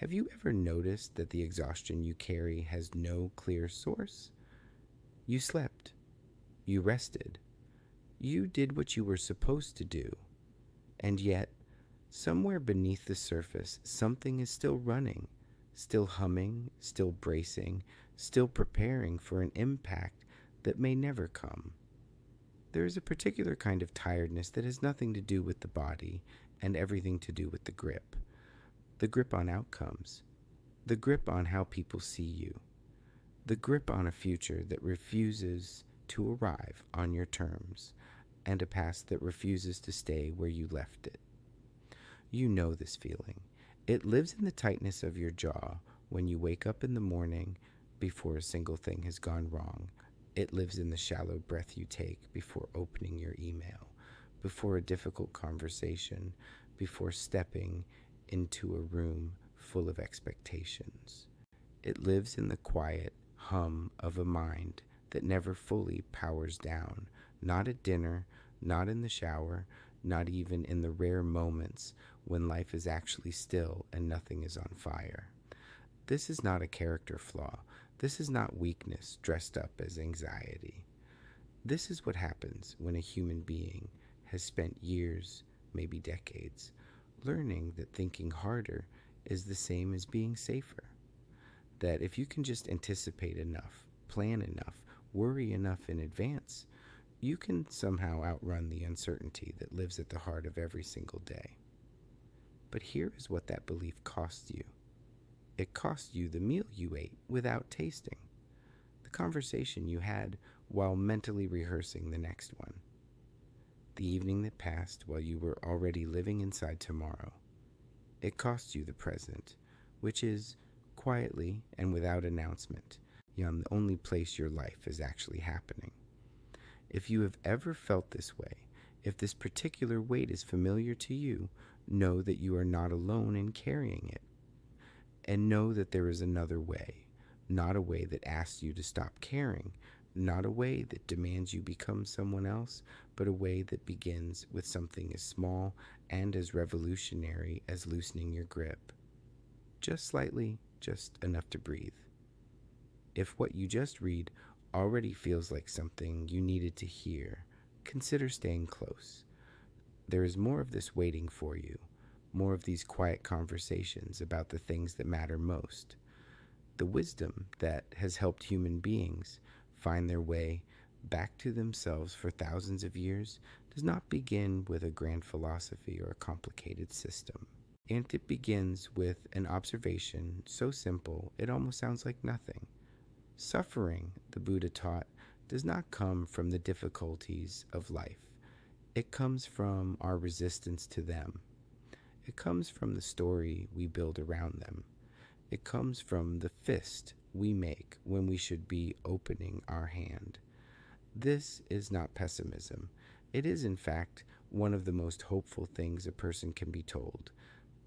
Have you ever noticed that the exhaustion you carry has no clear source? You slept. You rested. You did what you were supposed to do. And yet, somewhere beneath the surface, something is still running, still humming, still bracing, still preparing for an impact that may never come. There is a particular kind of tiredness that has nothing to do with the body and everything to do with the grip. The grip on outcomes. The grip on how people see you. The grip on a future that refuses to arrive on your terms, and a past that refuses to stay where you left it. You know this feeling. It lives in the tightness of your jaw when you wake up in the morning before a single thing has gone wrong. It lives in the shallow breath you take before opening your email, before a difficult conversation, before stepping into a room full of expectations. It lives in the quiet hum of a mind that never fully powers down, not at dinner, not in the shower, not even in the rare moments when life is actually still and nothing is on fire. This is not a character flaw. This is not weakness dressed up as anxiety. This is what happens when a human being has spent years, maybe decades, learning that thinking harder is the same as being safer. That if you can just anticipate enough, plan enough, worry enough in advance, you can somehow outrun the uncertainty that lives at the heart of every single day. But here is what that belief costs you. It costs you the meal you ate without tasting, the conversation you had while mentally rehearsing the next one, the evening that passed while you were already living inside tomorrow. It costs you the present, which is, quietly and without announcement, the only place your life is actually happening. If you have ever felt this way, if this particular weight is familiar to you, know that you are not alone in carrying it. And know that there is another way, not a way that asks you to stop caring, not a way that demands you become someone else, but a way that begins with something as small and as revolutionary as loosening your grip. Just slightly, just enough to breathe. If what you just read already feels like something you needed to hear, consider staying close. There is more of this waiting for you, more of these quiet conversations about the things that matter most. The wisdom that has helped human beings find their way back to themselves for thousands of years does not begin with a grand philosophy or a complicated system. And it begins with an observation so simple it almost sounds like nothing. Suffering, the Buddha taught, does not come from the difficulties of life. It comes from our resistance to them. It comes from the story we build around them. It comes from the fist we make when we should be opening our hand. This is not pessimism. It is, in fact, one of the most hopeful things a person can be told,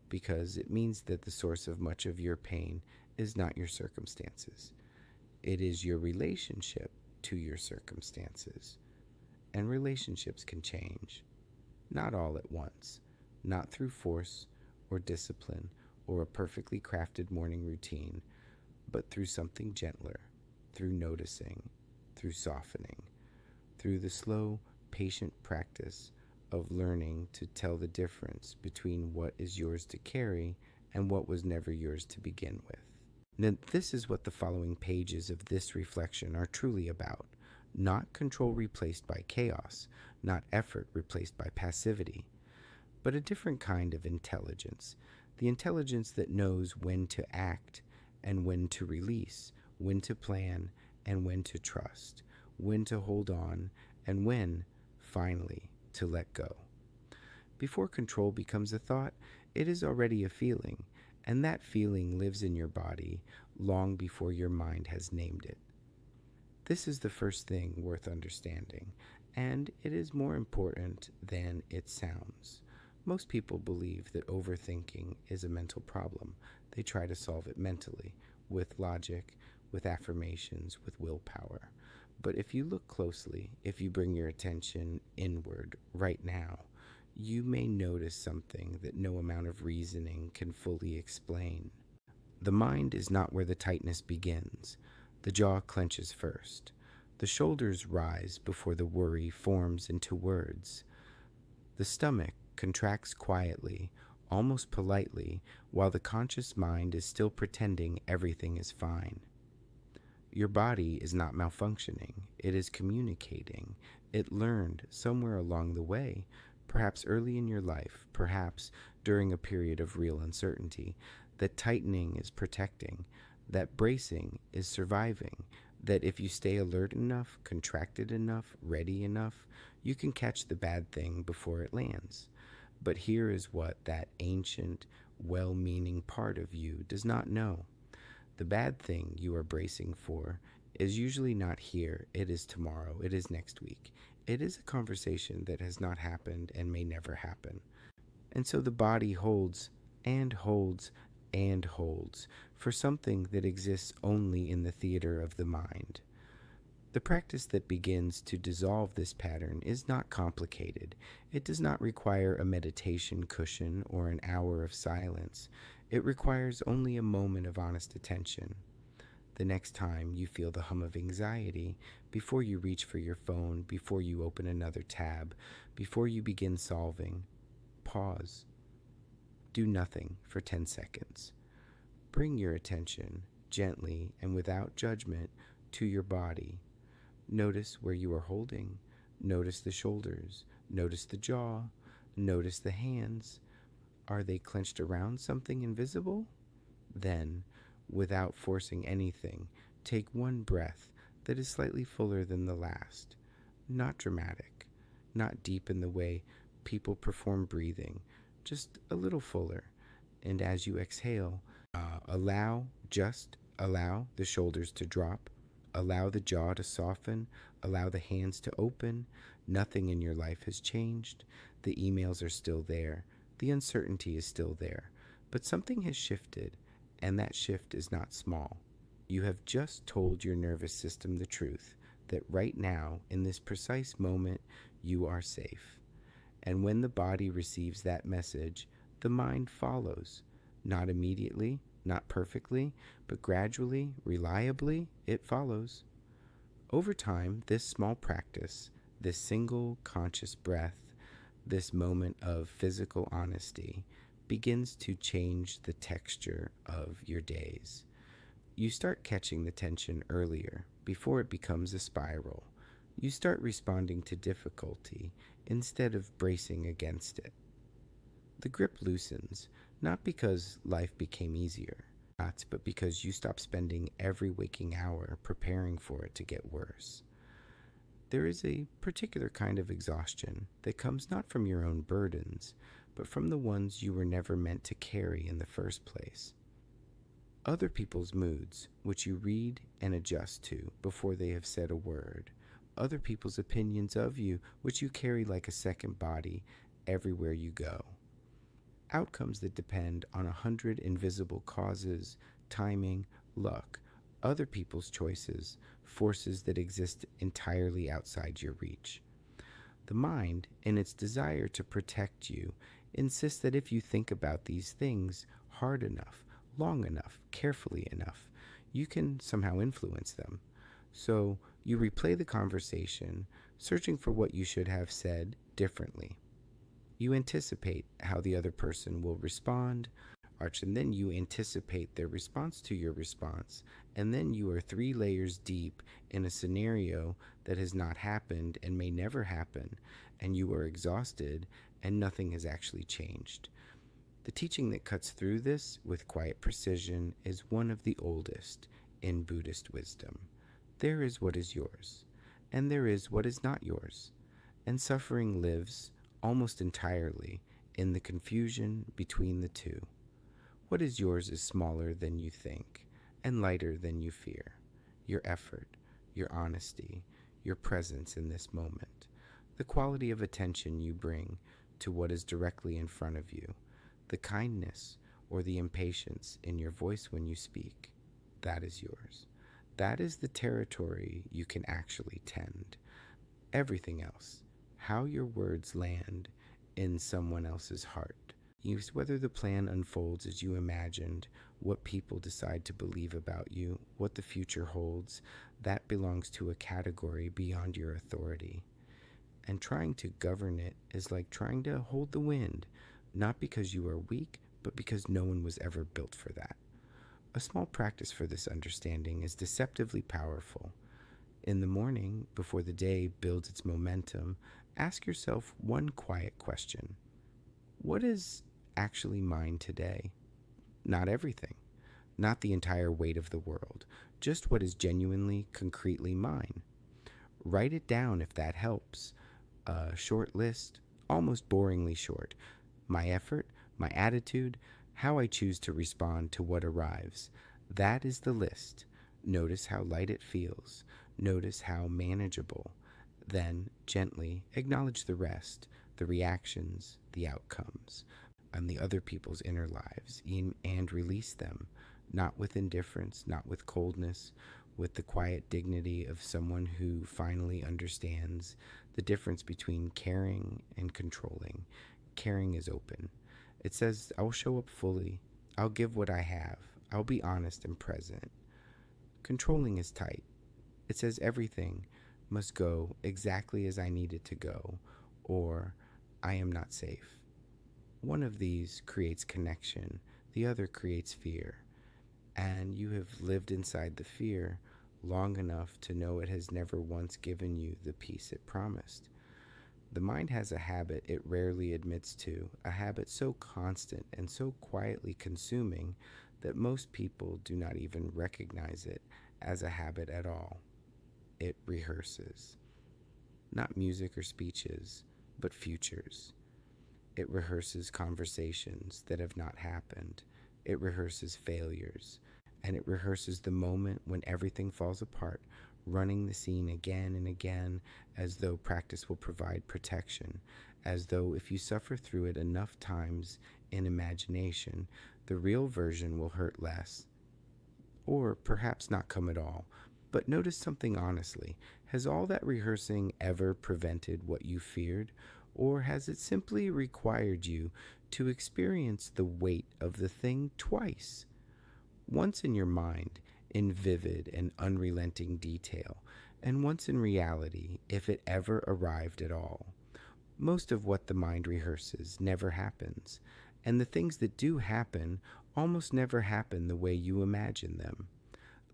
because it means that the source of much of your pain is not your circumstances. It is your relationship to your circumstances. And relationships can change. Not all at once. Not through force or discipline or a perfectly crafted morning routine, but through something gentler, through noticing, through softening, through the slow, patient practice of learning to tell the difference between what is yours to carry and what was never yours to begin with. Now, this is what the following pages of this reflection are truly about. Not control replaced by chaos, not effort replaced by passivity, but a different kind of intelligence. The intelligence that knows when to act and when to release, when to plan and when to trust, when to hold on and when, finally, to let go. Before control becomes a thought, it is already a feeling, and that feeling lives in your body long before your mind has named it. This is the first thing worth understanding, and it is more important than it sounds. Most people believe that overthinking is a mental problem. They try to solve it mentally, with logic, with affirmations, with willpower. But if you look closely, if you bring your attention inward right now, you may notice something that no amount of reasoning can fully explain. The mind is not where the tightness begins. The jaw clenches first. The shoulders rise before the worry forms into words. The stomach contracts quietly, almost politely, while the conscious mind is still pretending everything is fine. Your body is not malfunctioning. It is communicating. It learned somewhere along the way, perhaps early in your life, perhaps during a period of real uncertainty, that tightening is protecting, that bracing is surviving, that if you stay alert enough, contracted enough, ready enough, you can catch the bad thing before it lands. But here is what that ancient, well-meaning part of you does not know. The bad thing you are bracing for is usually not here, it is tomorrow, it is next week. It is a conversation that has not happened and may never happen. And so the body holds and holds and holds for something that exists only in the theater of the mind. The practice that begins to dissolve this pattern is not complicated. It does not require a meditation cushion or an hour of silence. It requires only a moment of honest attention. The next time you feel the hum of anxiety, before you reach for your phone, before you open another tab, before you begin solving, pause. Do nothing for 10 seconds. Bring your attention gently and without judgment to your body. Notice where you are holding. Notice the shoulders. Notice the jaw. Notice the hands. Are they clenched around something invisible? Then, without forcing anything, take one breath that is slightly fuller than the last. Not dramatic, not deep in the way people perform breathing, just a little fuller. And as you exhale, allow the shoulders to drop, allow the jaw to soften, allow the hands to open. Nothing in your life has changed. The emails are still there. The uncertainty is still there. But something has shifted, and that shift is not small. You have just told your nervous system the truth, that right now, in this precise moment, you are safe. And when the body receives that message, the mind follows. Not immediately, not perfectly, but gradually, reliably, it follows. Over time, this small practice, this single conscious breath, this moment of physical honesty, begins to change the texture of your days. You start catching the tension earlier, before it becomes a spiral. You start responding to difficulty instead of bracing against it. The grip loosens, not because life became easier, but because you stop spending every waking hour preparing for it to get worse. There is a particular kind of exhaustion that comes not from your own burdens, but from the ones you were never meant to carry in the first place. Other people's moods, which you read and adjust to before they have said a word. Other people's opinions of you, which you carry like a second body everywhere you go. Outcomes that depend on 100 invisible causes, timing, luck, other people's choices, forces that exist entirely outside your reach. The mind, in its desire to protect you, insists that if you think about these things hard enough, long enough, carefully enough, you can somehow influence them. So you replay the conversation, searching for what you should have said differently. You anticipate how the other person will respond, and then you anticipate their response to your response, and then you are 3 layers deep in a scenario that has not happened and may never happen, and you are exhausted and nothing has actually changed. The teaching that cuts through this with quiet precision is one of the oldest in Buddhist wisdom. There is what is yours, and there is what is not yours, and suffering lives almost entirely in the confusion between the two. What is yours is smaller than you think and lighter than you fear. Your effort, your honesty, your presence in this moment, the quality of attention you bring to what is directly in front of you, the kindness or the impatience in your voice when you speak, that is yours. That is the territory you can actually tend. Everything else, how your words land in someone else's heart, Whether the plan unfolds as you imagined, what people decide to believe about you, what the future holds, that belongs to a category beyond your authority. And trying to govern it is like trying to hold the wind, not because you are weak, but because no one was ever built for that. A small practice for this understanding is deceptively powerful. In the morning, before the day builds its momentum, ask yourself one quiet question. What is actually mine today? Not everything, not the entire weight of the world, just what is genuinely, concretely mine. Write it down if that helps. A short list, almost boringly short. My effort, my attitude, how I choose to respond to what arrives. That is the list. Notice how light it feels. Notice how manageable. Then, gently acknowledge the rest, the reactions, the outcomes, and the other people's inner lives, and release them, not with indifference, not with coldness, with the quiet dignity of someone who finally understands the difference between caring and controlling. Caring is open. It says, I'll show up fully. I'll give what I have. I'll be honest and present. Controlling is tight. It says everything must go exactly as I need it to go, or I am not safe. One of these creates connection, the other creates fear. And you have lived inside the fear long enough to know it has never once given you the peace it promised. The mind has a habit it rarely admits to, a habit so constant and so quietly consuming that most people do not even recognize it as a habit at all. It rehearses. Not music or speeches, but futures. It rehearses conversations that have not happened. It rehearses failures. And it rehearses the moment when everything falls apart, running the scene again and again, as though practice will provide protection, as though if you suffer through it enough times in imagination, the real version will hurt less, or perhaps not come at all. But notice something honestly. Has all that rehearsing ever prevented what you feared, or has it simply required you to experience the weight of the thing twice? Once in your mind, in vivid and unrelenting detail, and once in reality, if it ever arrived at all. Most of what the mind rehearses never happens, and the things that do happen almost never happen the way you imagine them.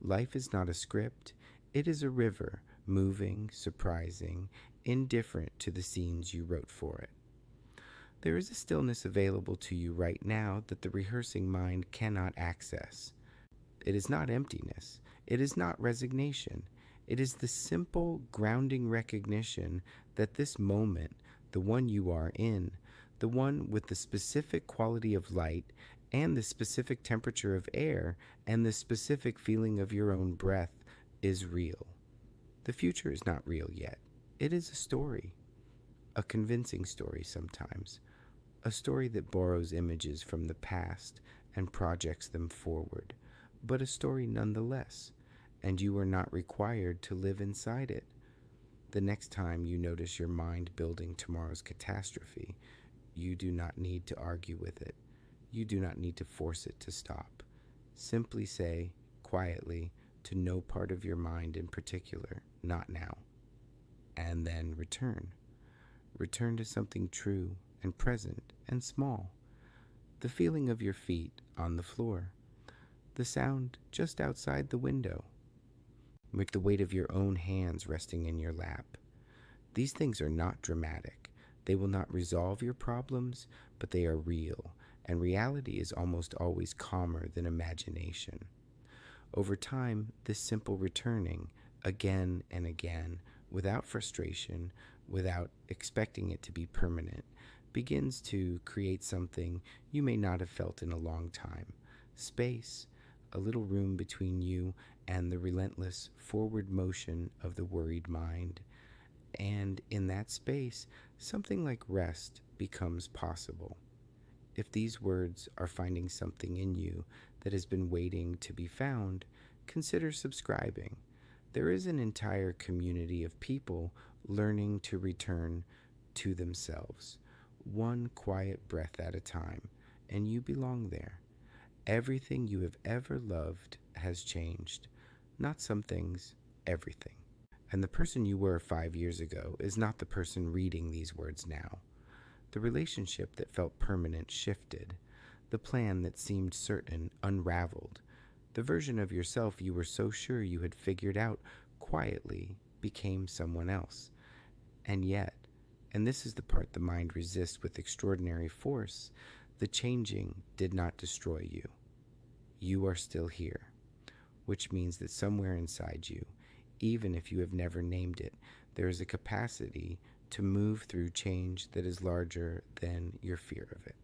Life is not a script, it is a river, moving, surprising, indifferent to the scenes you wrote for it. There is a stillness available to you right now that the rehearsing mind cannot access. It is not emptiness. It is not resignation. It is the simple, grounding recognition that this moment, the one you are in, the one with the specific quality of light and the specific temperature of air and the specific feeling of your own breath, is real. The future is not real yet. It is a story. A convincing story sometimes. A story that borrows images from the past and projects them forward. But a story nonetheless, and you are not required to live inside it. The next time you notice your mind building tomorrow's catastrophe, you do not need to argue with it. You do not need to force it to stop. Simply say, quietly, to no part of your mind in particular, not now. And then return. Return to something true and present and small. The feeling of your feet on the floor. The sound just outside the window, with the weight of your own hands resting in your lap. These things are not dramatic. They will not resolve your problems, but they are real, and reality is almost always calmer than imagination. Over time, this simple returning, again and again, without frustration, without expecting it to be permanent, begins to create something you may not have felt in a long time. Space, a little room between you and the relentless forward motion of the worried mind. And in that space, something like rest becomes possible. If these words are finding something in you that has been waiting to be found, consider subscribing. There is an entire community of people learning to return to themselves, one quiet breath at a time. and you belong there. Everything you have ever loved has changed. Not some things, everything. And the person you were 5 years ago is not the person reading these words now. The relationship that felt permanent shifted. The plan that seemed certain unraveled. The version of yourself you were so sure you had figured out quietly became someone else. And yet, and this is the part the mind resists with extraordinary force, the changing did not destroy you. You are still here, which means that somewhere inside you, even if you have never named it, there is a capacity to move through change that is larger than your fear of it.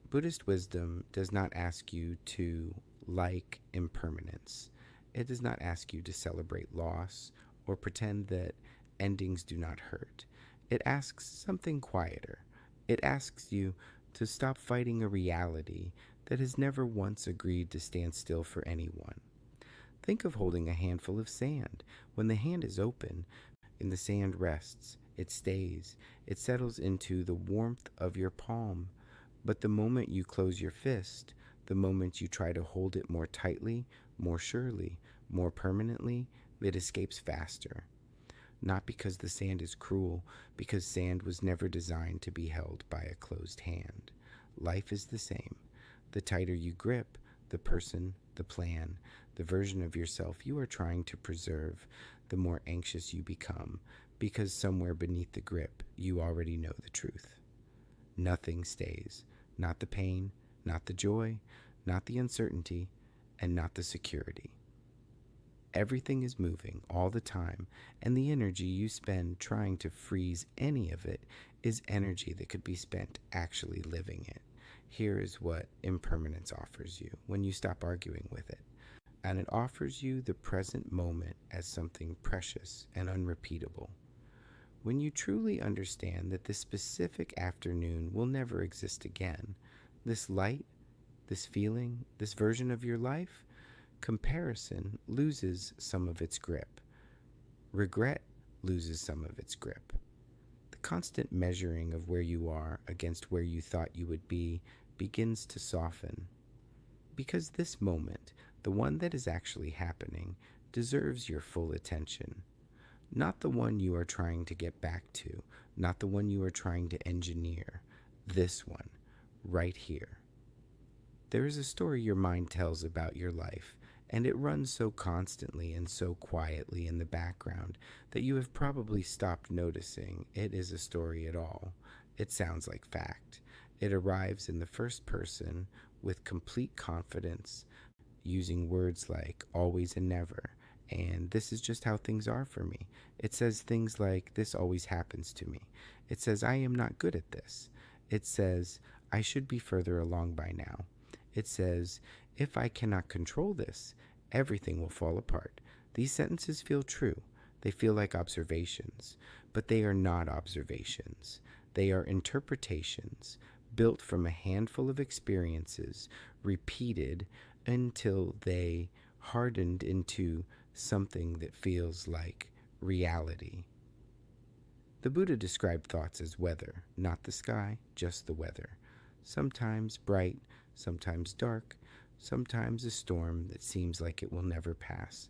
Buddhist wisdom does not ask you to like impermanence. It does not ask you to celebrate loss or pretend that endings do not hurt. It asks something quieter. It asks you to stop fighting a reality that has never once agreed to stand still for anyone. Think of holding a handful of sand. When the hand is open and the sand rests, it stays. It settles into the warmth of your palm. But the moment you close your fist, the moment you try to hold it more tightly, more surely, more permanently, it escapes faster. Not because the sand is cruel, because sand was never designed to be held by a closed hand. Life is the same. The tighter you grip, the person, the plan, the version of yourself you are trying to preserve, the more anxious you become, because somewhere beneath the grip, you already know the truth. Nothing stays. Not the pain, not the joy, not the uncertainty, and not the security. Everything is moving all the time, and the energy you spend trying to freeze any of it is energy that could be spent actually living it. Here is what impermanence offers you when you stop arguing with it. And it offers you the present moment as something precious and unrepeatable. When you truly understand that this specific afternoon will never exist again, this light, this feeling, this version of your life, comparison loses some of its grip. Regret loses some of its grip. The constant measuring of where you are against where you thought you would be begins to soften. Because this moment, the one that is actually happening, deserves your full attention. Not the one you are trying to get back to, not the one you are trying to engineer. This one, right here. There is a story your mind tells about your life, and it runs so constantly and so quietly in the background that you have probably stopped noticing it is a story at all. It sounds like fact. It arrives in the first person with complete confidence, using words like always and never, and this is just how things are for me. It says things like, this always happens to me. It says, I am not good at this. It says, I should be further along by now. It says, if I cannot control this, everything will fall apart. These sentences feel true. They feel like observations, but they are not observations. They are interpretations built from a handful of experiences, repeated until they hardened into something that feels like reality. The Buddha described thoughts as weather, not the sky, just the weather. Sometimes bright, sometimes dark, sometimes a storm that seems like it will never pass.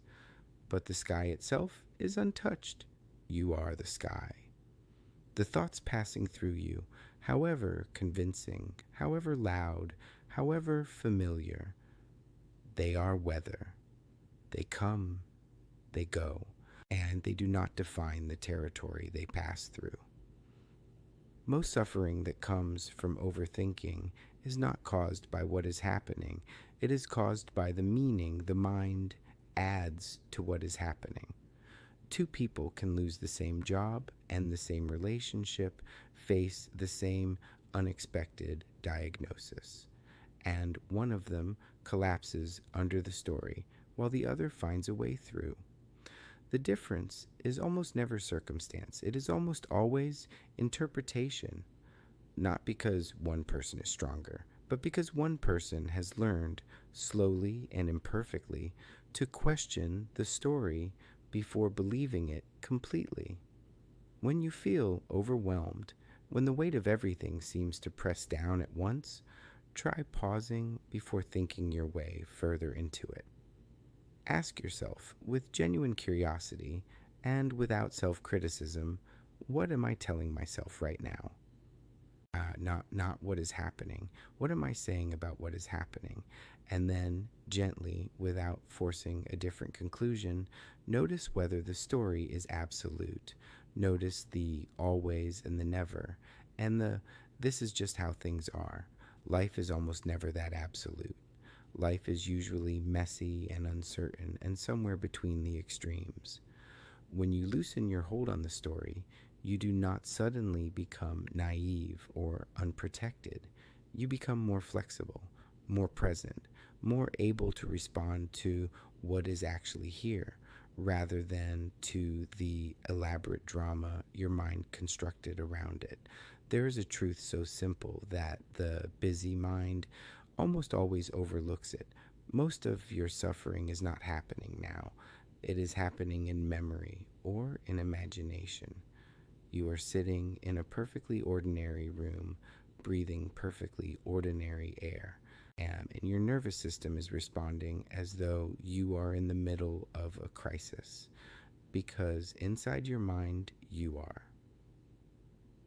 But the sky itself is untouched. You are the sky. The thoughts passing through you, however convincing, however loud, however familiar, they are weather. They come, they go, and they do not define the territory they pass through. Most suffering that comes from overthinking is not caused by what is happening. It is caused by the meaning the mind adds to what is happening. Two people can lose the same job and the same relationship, face the same unexpected diagnosis, and one of them collapses under the story while the other finds a way through. The difference is almost never circumstance. It is almost always interpretation, not because one person is stronger, but because one person has learned, slowly and imperfectly, to question the story before believing it completely. When you feel overwhelmed, when the weight of everything seems to press down at once, Try pausing before thinking your way further into it. Ask yourself, with genuine curiosity and without self criticism, what am I telling myself right now? Not what is happening. What am I saying about what is happening? And then, gently, without forcing a different conclusion, notice whether the story is absolute. Notice the always and the never, and the this is just how things are. Life is almost never that absolute. Life is usually messy and uncertain, and somewhere between the extremes. When you loosen your hold on the story, you do not suddenly become naive or unprotected. You become more flexible, more present, more able to respond to what is actually here rather than to the elaborate drama your mind constructed around it. There is a truth so simple that the busy mind almost always overlooks it. Most of your suffering is not happening now. It is happening in memory or in imagination. You are sitting in a perfectly ordinary room, breathing perfectly ordinary air, and your nervous system is responding as though you are in the middle of a crisis, because inside your mind, you are.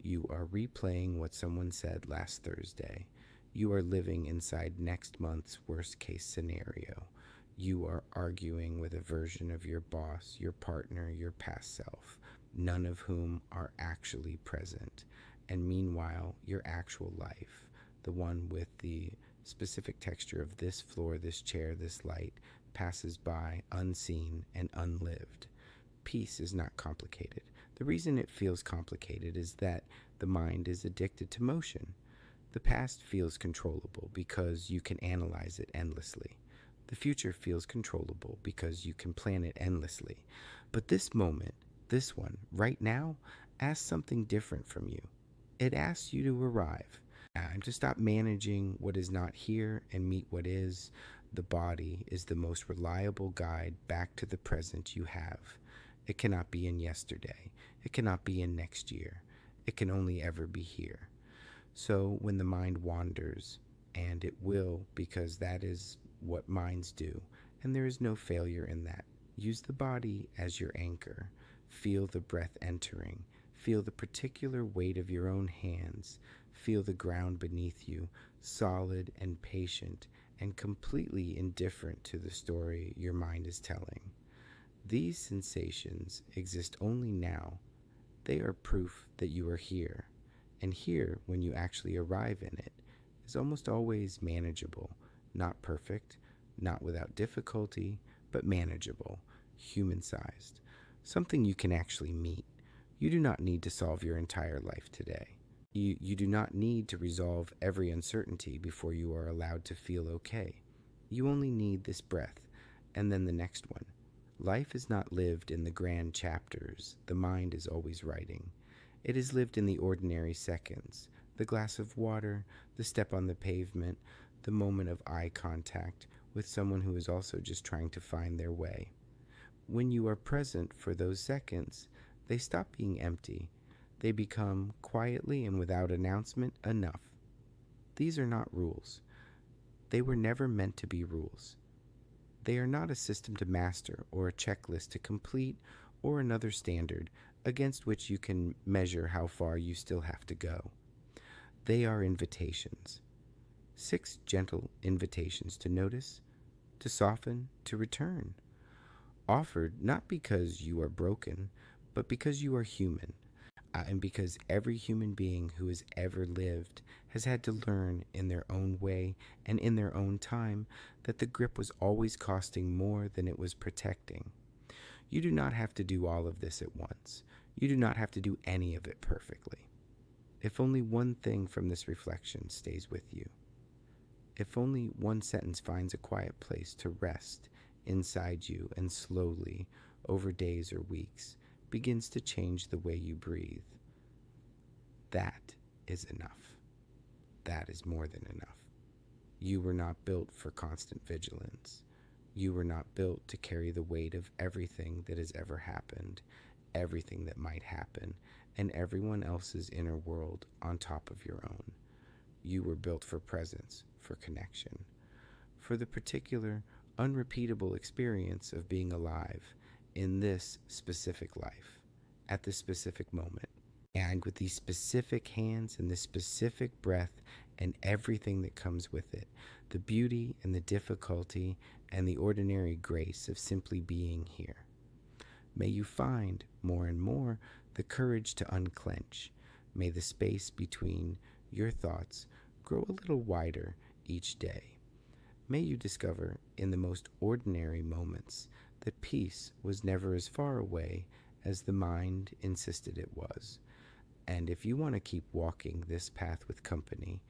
You are replaying what someone said last Thursday. You are living inside next month's worst case scenario. You are arguing with a version of your boss, your partner, your past self, none of whom are actually present. And meanwhile, your actual life, the one with the specific texture of this floor, this chair, this light, passes by unseen and unlived. Peace is not complicated. The reason it feels complicated is that the mind is addicted to motion. The past feels controllable because you can analyze it endlessly. The future feels controllable because you can plan it endlessly. But this moment, this one, right now, asks something different from you. It asks you to arrive, and to stop managing what is not here and meet what is. The body is the most reliable guide back to the present you have. It cannot be in yesterday. It cannot be in next year. It can only ever be here. So when the mind wanders, and it will, because that is what minds do, and there is no failure in that, use the body as your anchor. Feel the breath entering. Feel the particular weight of your own hands. Feel the ground beneath you, solid and patient, and completely indifferent to the story your mind is telling. These sensations exist only now. They are proof that you are here. And here, when you actually arrive in it, is almost always manageable. Not perfect, not without difficulty, but manageable, human-sized. Something you can actually meet. You do not need to solve your entire life today. You do not need to resolve every uncertainty before you are allowed to feel okay. You only need this breath, and then the next one. Life is not lived in the grand chapters the mind is always writing. It is lived in the ordinary seconds, the glass of water, the step on the pavement, the moment of eye contact with someone who is also just trying to find their way. When you are present for those seconds, they stop being empty. They become, quietly and without announcement, enough. These are not rules. They were never meant to be rules. They are not a system to master or a checklist to complete or another standard against which you can measure how far you still have to go. They are invitations. 6 gentle invitations to notice, to soften, to return. Offered not because you are broken, but because you are human. And because every human being who has ever lived has had to learn in their own way and in their own time that the grip was always costing more than it was protecting. You do not have to do all of this at once. You do not have to do any of it perfectly. If only one thing from this reflection stays with you, if only one sentence finds a quiet place to rest inside you and slowly, over days or weeks, begins to change the way you breathe, that is enough. That is more than enough. You were not built for constant vigilance. You were not built to carry the weight of everything that has ever happened, everything that might happen, and everyone else's inner world on top of your own. You were built for presence, for connection, for the particular, unrepeatable experience of being alive in this specific life, at this specific moment. And with these specific hands and this specific breath and everything that comes with it, the beauty and the difficulty and the ordinary grace of simply being here. May you find more and more the courage to unclench. May the space between your thoughts grow a little wider each day. May you discover in the most ordinary moments that peace was never as far away as the mind insisted it was. And if you want to keep walking this path with company,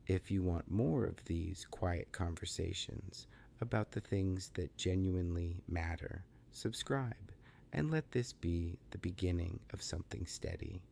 if you want more of these quiet conversations about the things that genuinely matter, subscribe and let this be the beginning of something steady.